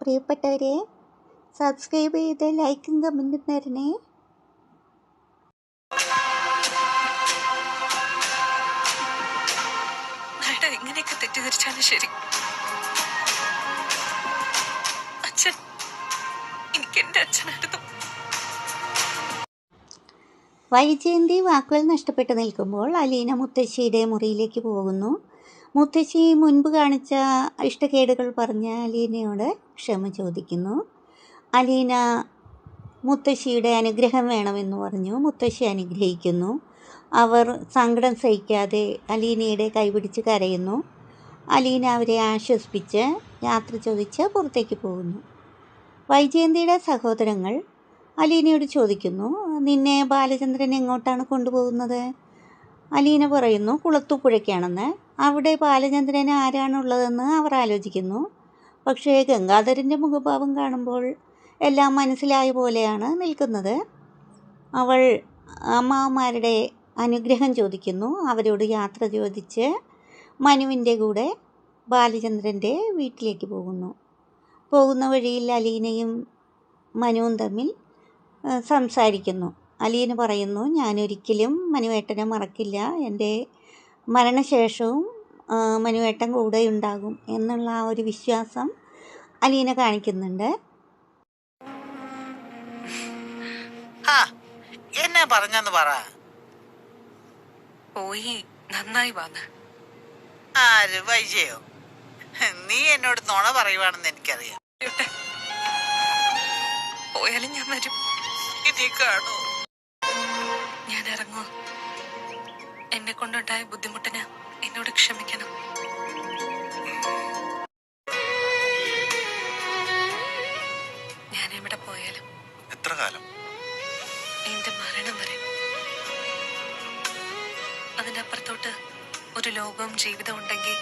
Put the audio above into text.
പ്രിയപ്പെട്ടവരെ, സബ്സ്ക്രൈബ് ചെയ്ത് ലൈക്കും കമൻറ്റും തരണേ. ഇങ്ങനെയൊക്കെ തെറ്റിദ്ധരിച്ചാലും ശരി, അച്ഛൻ എനിക്ക് എൻ്റെ അച്ഛനായിരുന്നു. വൈജയന്തി വാക്കുകൾ നഷ്ടപ്പെട്ട് നിൽക്കുമ്പോൾ അലീന മുത്തശ്ശിയുടെ മുറിയിലേക്ക് പോകുന്നു. മുത്തശ്ശി മുൻപ് കാണിച്ച ഇഷ്ടക്കേടുകൾ പറഞ്ഞ അലീനയോട് ക്ഷമ ചോദിക്കുന്നു. അലീന മുത്തശ്ശിയുടെ അനുഗ്രഹം വേണമെന്ന് പറഞ്ഞു. മുത്തശ്ശി അനുഗ്രഹിക്കുന്നു. അവർ സങ്കടം സഹിക്കാതെ അലീനയുടെ കൈപിടിച്ച് കരയുന്നു. അലീന അവരെ ആശ്വസിപ്പിച്ച് യാത്ര ചോദിച്ച് പുറത്തേക്ക് പോകുന്നു. വൈജയന്തിയുടെ സഹോദരങ്ങൾ അലീനയോട് ചോദിക്കുന്നു, നിന്നെ ബാലചന്ദ്രൻ എങ്ങോട്ടാണ് കൊണ്ടുപോകുന്നത്? അലീന പറയുന്നു, കുളത്തൂപ്പുഴയ്ക്കാണെന്ന്. അവിടെ ബാലചന്ദ്രന് ആരാണുള്ളതെന്ന് അവർ ആലോചിക്കുന്നു. പക്ഷേ ഗംഗാധരൻ്റെ മുഖഭാവം കാണുമ്പോൾ എല്ലാം മനസ്സിലായ പോലെയാണ് നിൽക്കുന്നത്. അവൾ അമ്മാവന്മാരുടെ അനുഗ്രഹം ചോദിക്കുന്നു. അവരോട് യാത്ര ചോദിച്ച് മനുവിൻ്റെ കൂടെ ബാലചന്ദ്രൻ്റെ വീട്ടിലേക്ക് പോകുന്ന വഴിയിൽ അലീനയും മനുവും തമ്മിൽ സംസാരിക്കുന്നു. അലീന പറയുന്നു, ഞാനൊരിക്കലും മനുവേട്ടനെ മറക്കില്ല. എൻ്റെ മരണശേഷവും മനുവേട്ടൻ കൂടെ ഉണ്ടാകും എന്നുള്ള ആ ഒരു വിശ്വാസം അലീന കാണിക്കുന്നുണ്ട്. എന്നെ പറഞ്ഞെന്ന് പറ. പോയി നന്നായി വന്ന്. ആര്? വൈജയോ? നീ എന്നോട് നുണ പറയുവാണെന്ന് എനിക്കറിയാം. പോയാലും ഞാൻ വരും. ഇനി കാണൂ. ഞാൻ ഇറങ്ങും. എന്നെ കൊണ്ടുണ്ടായ ബുദ്ധിമുട്ടിന് എന്നോട് ക്ഷമിക്കണം. ഞാൻ എവിടെ പോയാലും എത്ര കാലം? എന്റെ മരണം വരെ. അതിനപ്പുറത്തോട്ട് ഒരു ലോകവും ജീവിതം ഉണ്ടെങ്കിൽ